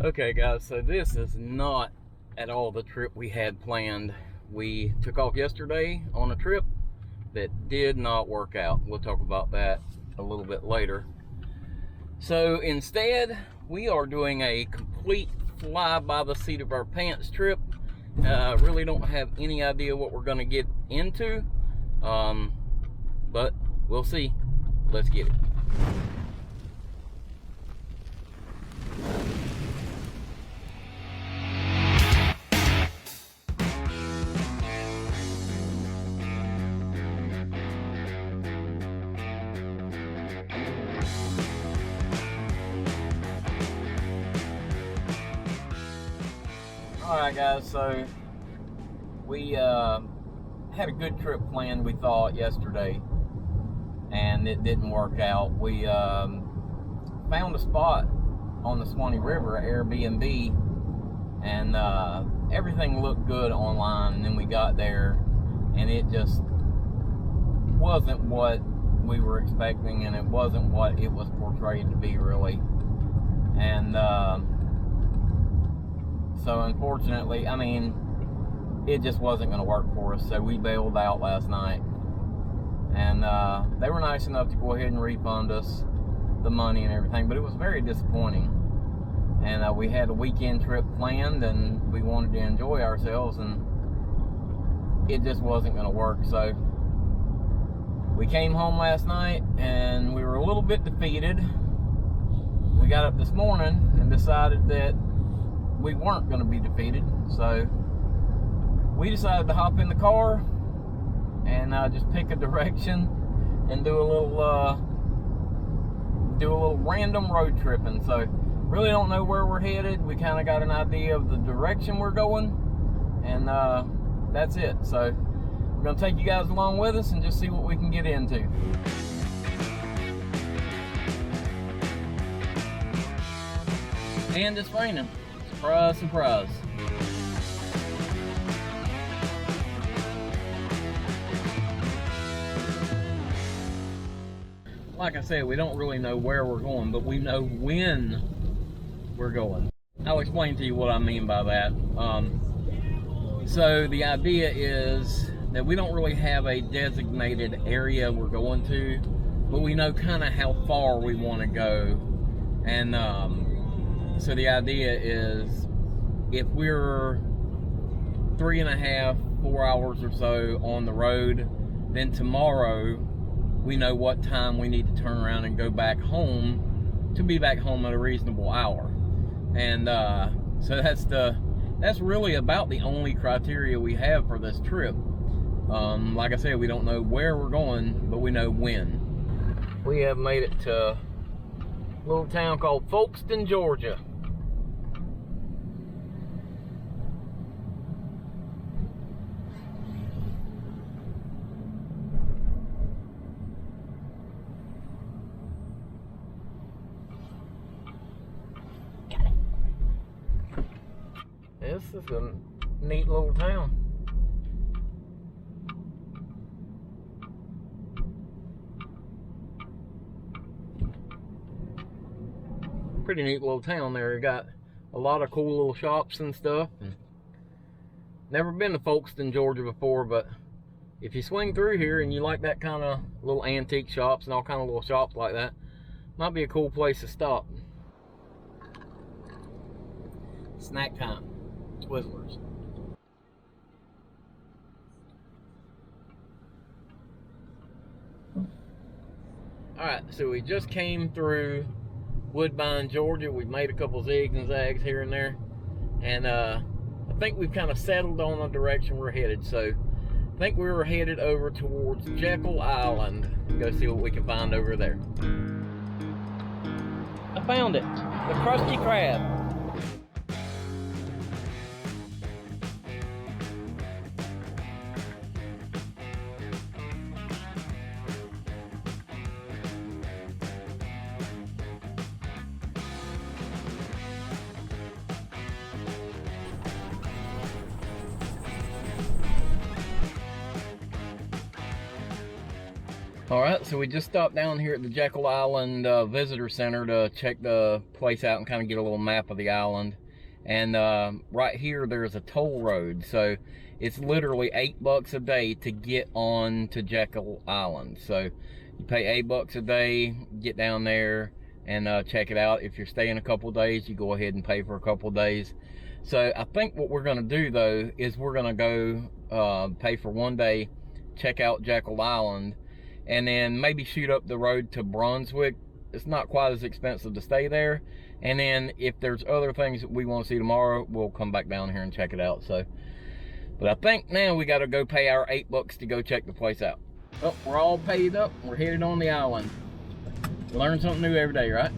Okay guys, so this is not at all the trip we had planned. We took off yesterday on a trip that did not work out. We'll talk about that a little bit later. So instead, we are doing a complete fly by the seat of our pants trip. Really don't have any idea what we're going to get into, but we'll see. Let's get it. Alright guys, so we had a good trip planned, we thought, yesterday, and it didn't work out. We found a spot on the Swanee River, Air BnB, and everything looked good online, and then we got there and it just wasn't what we were expecting, and it wasn't what it was portrayed to be, really. And so unfortunately, I mean, it just wasn't going to work for us, so we bailed out last night. And they were nice enough to go ahead and refund us the money and everything, but it was very disappointing. And we had a weekend trip planned, and we wanted to enjoy ourselves, and it just wasn't going to work. So we came home last night, and we were a little bit defeated. We got up this morning and decided that we weren't going to be defeated, so we decided to hop in the car and just pick a direction and do a little random road tripping. So really don't know where we're headed. We kind of got an idea of the direction we're going, and that's it. So we're going to take you guys along with us and just see what we can get into. And it's raining. Surprise, surprise. Like I said, we don't really know where we're going, but we know when we're going. I'll explain to you what I mean by that. So the idea is that we don't really have a designated area we're going to, but we know kind of how far we want to go. And so the idea is, if we're 3.5, 4 hours or so on the road, then tomorrow we know what time we need to turn around and go back home to be back home at a reasonable hour. And so that's really about the only criteria we have for this trip. Like I said, we don't know where we're going, but we know when. We have made it to a little town called Folkston, Georgia. This is a neat little town. Pretty neat little town there. You got a lot of cool little shops and stuff. Never been to Folkston, Georgia before, but if you swing through here and you like that kind of little antique shops and all kind of little shops like that, might be a cool place to stop. Snack time. Twizzlers. Alright, so we just came through Woodbine, Georgia. We've made a couple zigs and zags here and there, and I think we've kind of settled on the direction we're headed. So I think we were headed over towards Jekyll Island and go see what we can find over there. I found it, the Krusty Krab. All right, so we just stopped down here at the Jekyll Island Visitor Center to check the place out and kind of get a little map of the island. And right here, there's a toll road. So it's literally $8 a day to get on to Jekyll Island. So you pay $8 a day, get down there and check it out. If you're staying a couple days, you go ahead and pay for a couple days. So I think what we're gonna do though, is we're gonna go pay for 1 day, check out Jekyll Island, and then maybe shoot up the road to Brunswick. It's not quite as expensive to stay there. And then if there's other things that we want to see tomorrow, we'll come back down here and check it out. So, but I think now we got to go pay our $8 to go check the place out. Well, we're all paid up. We're headed on the island. Learn something new every day, right?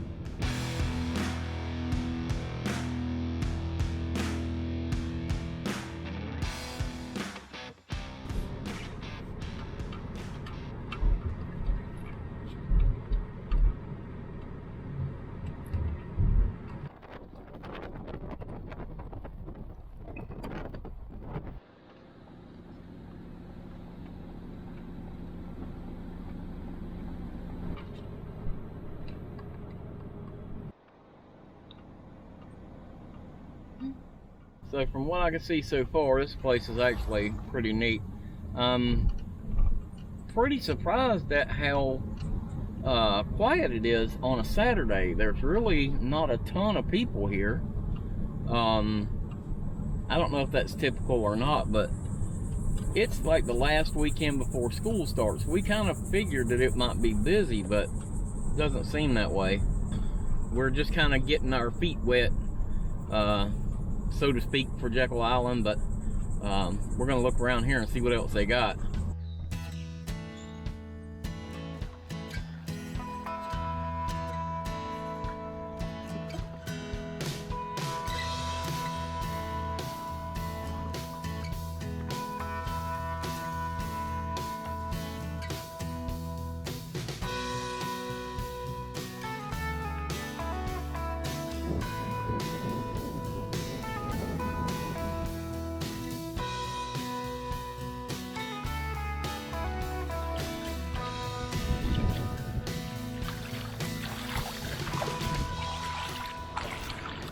So from what I can see so far, this place is actually pretty neat. Pretty surprised at how quiet it is on a Saturday. There's really not a ton of people here. I don't know if that's typical or not, but it's like the last weekend before school starts. We kind of figured that it might be busy, but it doesn't seem that way. We're just kind of getting our feet wet, so to speak, for Jekyll Island, but we're gonna look around here and see what else they got.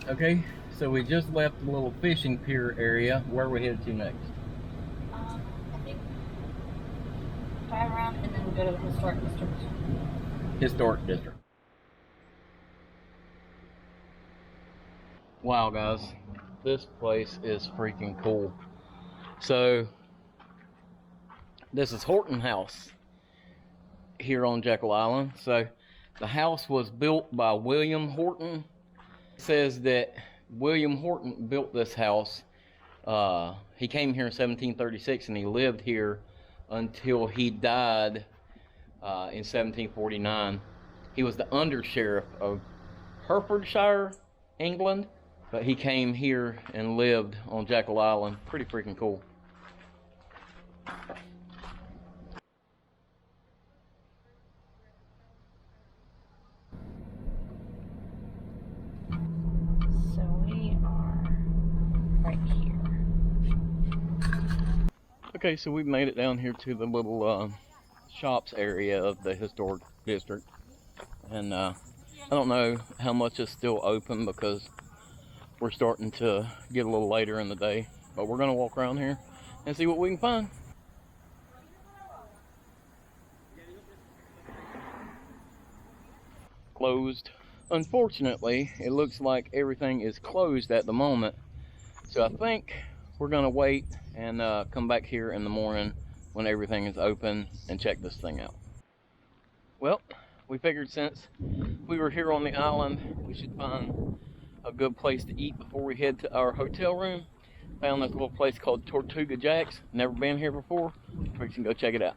Okay, so we just left the little fishing pier area. Where are we headed to next? I think drive around and then go to the historic district. Historic district. Wow, guys, this place is freaking cool. So this is Horton House here on Jekyll Island. So the house was built by William Horton. It says that William Horton built this house. He came here in 1736 and he lived here until he died in 1749. He was the undersheriff of Herefordshire, England, but he came here and lived on Jekyll Island. Pretty freaking cool. Okay, so we've made it down here to the little shops area of the historic district, and I don't know how much is still open because we're starting to get a little later in the day, but we're gonna walk around here and see what we can find. Closed. Unfortunately, it looks like everything is closed at the moment, so I think we're gonna wait and come back here in the morning when everything is open and check this thing out. Well, we figured since we were here on the island, we should find a good place to eat before we head to our hotel room. Found this little place called Tortuga Jack's. Never been here before. We can go check it out.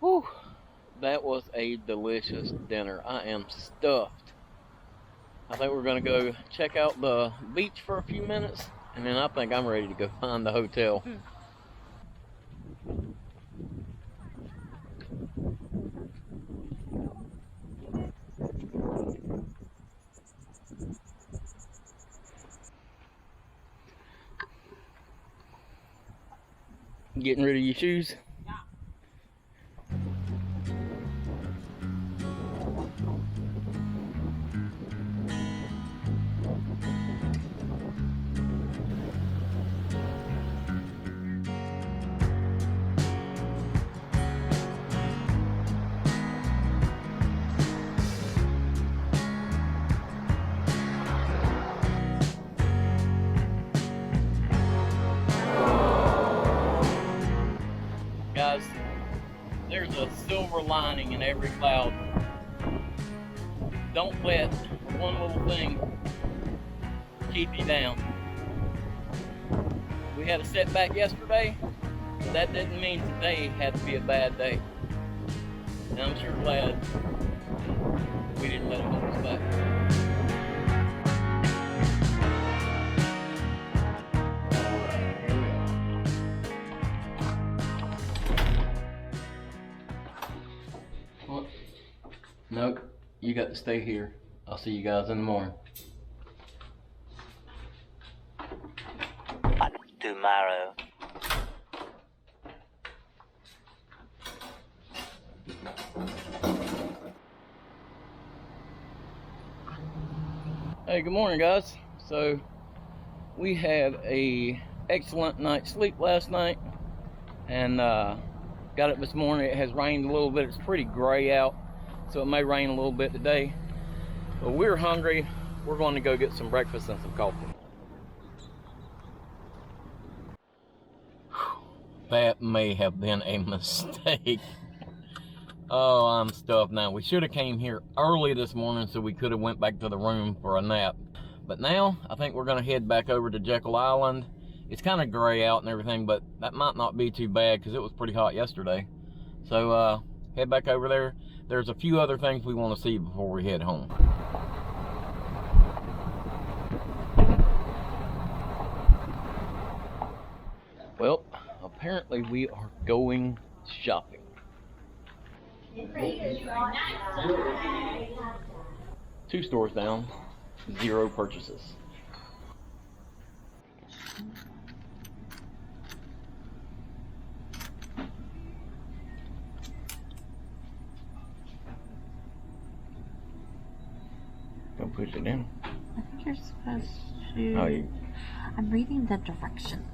Whew, that was a delicious dinner. I am stuffed. I think we're gonna go check out the beach for a few minutes, and then I think I'm ready to go find the hotel. Getting rid of your shoes? Guys, there's a silver lining in every cloud. Don't let one little thing keep you down. We had a setback yesterday, but that didn't mean today had to be a bad day. And I'm sure glad we didn't let it hold us back. Nope, you got to stay here. I'll see you guys in the morning. Tomorrow. Hey, good morning, guys. So we had a excellent night's sleep last night, and got up this morning. It has rained a little bit. It's pretty gray out, so it may rain a little bit today. But we're hungry. We're going to go get some breakfast and some coffee. That may have been a mistake. Oh, I'm stuffed now. We should have came here early this morning so we could have went back to the room for a nap. But now, I think we're going to head back over to Jekyll Island. It's kind of gray out and everything, but that might not be too bad because it was pretty hot yesterday. So, head back over there. There's a few other things we want to see before we head home. Well, apparently we are going shopping. 2 stores down, 0 purchases. Don't push it in. I think you're supposed to. Oh, you. I'm reading the directions.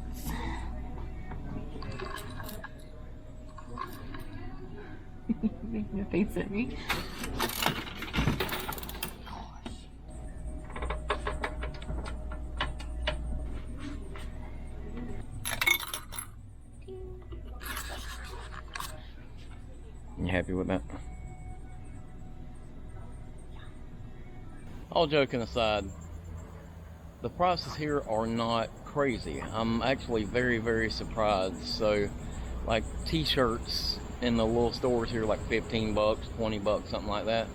Making a face at me. You happy with that? All joking aside, the prices here are not crazy. I'm actually very, very surprised. So, like t-shirts in the little stores here, like 15 bucks, 20 bucks, something like that.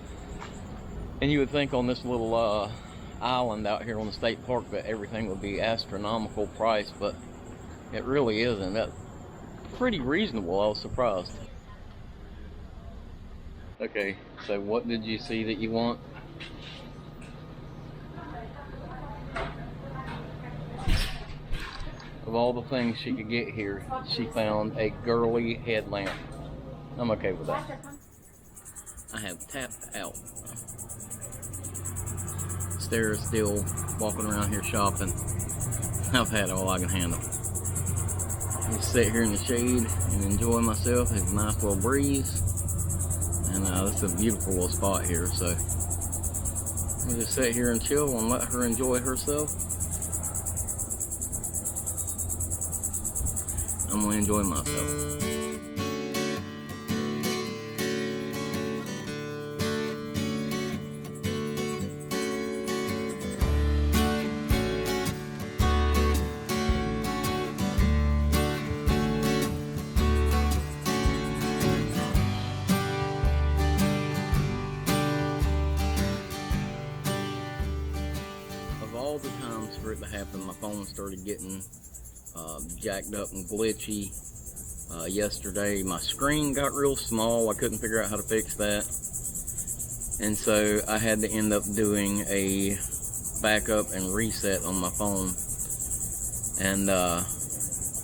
And you would think on this little island out here on the state park that everything would be astronomical price, but it really isn't. That's pretty reasonable. I was surprised. Okay, so what did you see that you want? Of all the things she could get here, she found a girly headlamp. I'm okay with that. I have tapped out. Sarah's still walking around here shopping. I've had all I can handle. Just sit here in the shade and enjoy myself. It's a nice little breeze. And this is a beautiful little spot here, so I'll just sit here and chill and let her enjoy herself. I'm gonna enjoy myself. Of all the times for it to happen, my phone started getting jacked up and glitchy. Yesterday my screen got real small. I couldn't figure out how to fix that, and so I had to end up doing a backup and reset on my phone. And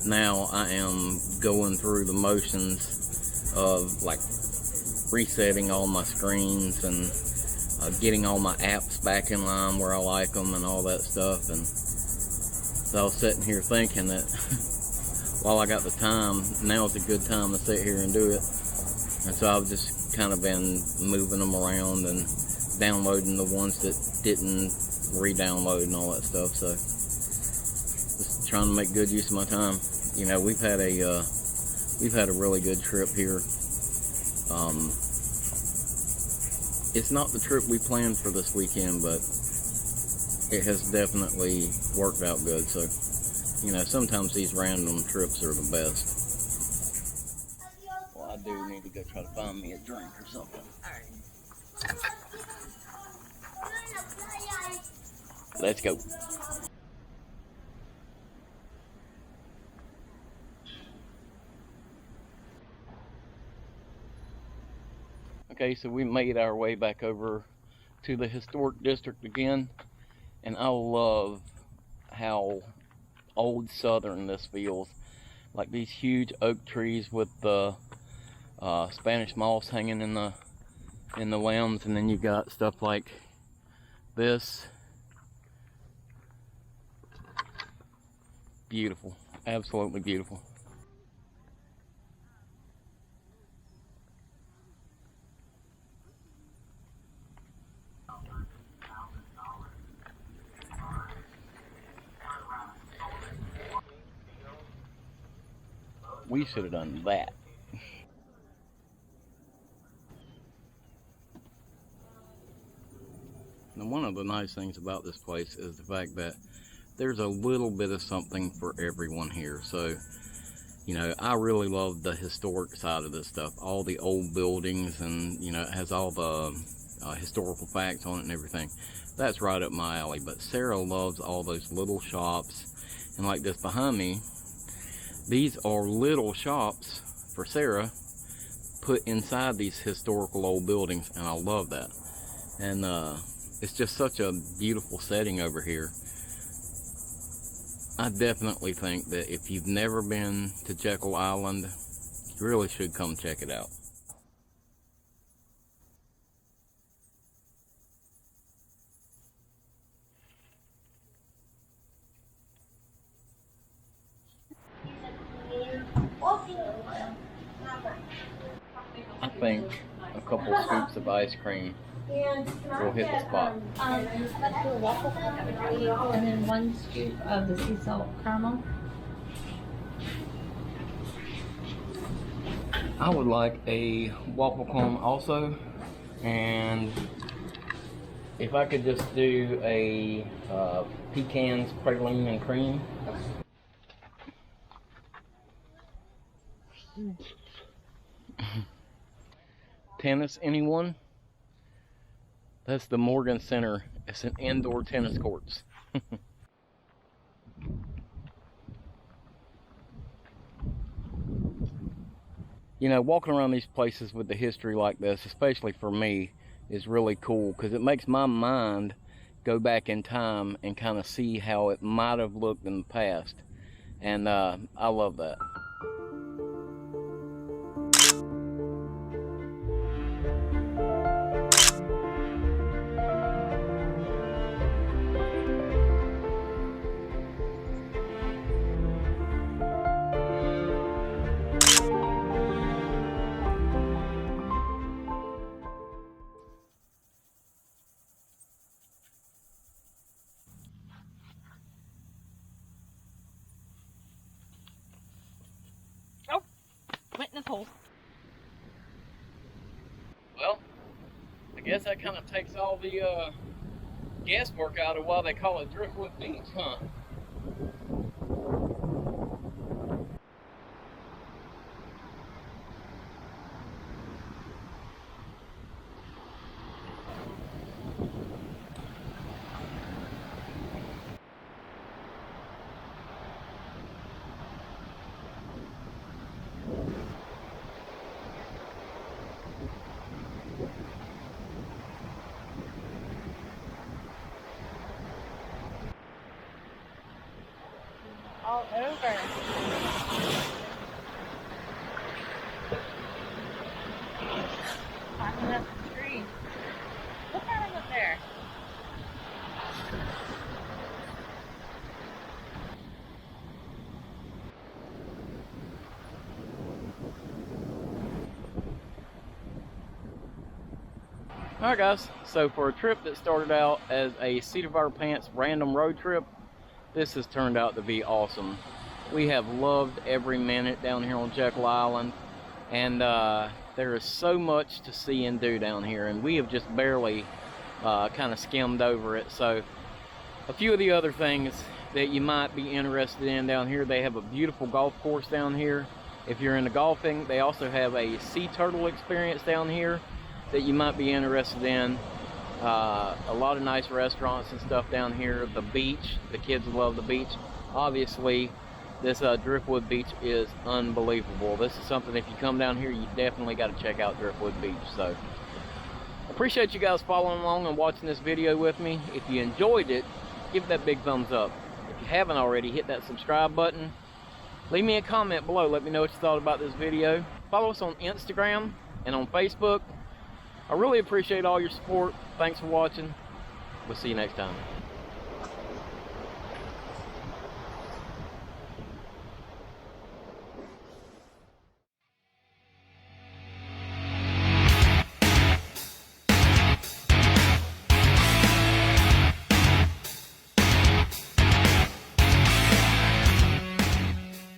now I am going through the motions of like resetting all my screens and getting all my apps back in line where I like them and all that stuff. And so I was sitting here thinking that while I got the time, now's a good time to sit here and do it. And so I've just kind of been moving them around and downloading the ones that didn't re-download and all that stuff. So just trying to make good use of my time. You know, we've had a really good trip here. It's not the trip we planned for this weekend, but it has definitely worked out good. So, you know, sometimes these random trips are the best. Well, I do need to go try to find me a drink or something. Let's go. Okay, so we made our way back over to the historic district again, and I love how old Southern this feels. Like these huge oak trees with the Spanish moss hanging in the limbs, and then you got stuff like this. Beautiful, absolutely beautiful. We should have done that. And one of the nice things about this place is the fact that there's a little bit of something for everyone here. So, you know, I really love the historic side of this stuff. All the old buildings, and, you know, it has all the historical facts on it and everything. That's right up my alley. But Sarah loves all those little shops. And like this behind me, these are little shops for Sarah put inside these historical old buildings, and I love that. And it's just such a beautiful setting over here. I definitely think that if you've never been to Jekyll Island, you really should come check it out. I think a couple scoops of ice cream will hit the spot. Let's do a waffle cone, and then 1 scoop of the sea salt caramel. I would like a waffle cone also, and if I could just do a pecans, praline, and cream. Tennis, anyone? That's the Morgan Center. It's an indoor tennis courts. You know, walking around these places with the history like this, especially for me, is really cool because it makes my mind go back in time and kind of see how it might have looked in the past. And I love that. Went in this hole. Well, I guess that kind of takes all the guesswork out of why they call it Driftwood Beach, huh? All over. Alright guys, so for a trip that started out as a seat of our pants random road trip, this has turned out to be awesome. We have loved every minute down here on Jekyll Island, and there is so much to see and do down here, and we have just barely kind of skimmed over it. So a few of the other things that you might be interested in down here: they have a beautiful golf course down here. If you're into golfing, they also have a sea turtle experience down here that you might be interested in. A lot of nice restaurants and stuff down here. The beach, the kids love the beach. Obviously, this Driftwood Beach is unbelievable. This is something, if you come down here, you definitely got to check out Driftwood Beach. So, appreciate you guys following along and watching this video with me. If you enjoyed it, give it that big thumbs up. If you haven't already, hit that subscribe button. Leave me a comment below. Let me know what you thought about this video. Follow us on Instagram and on Facebook. I really appreciate all your support. Thanks for watching. We'll see you next time.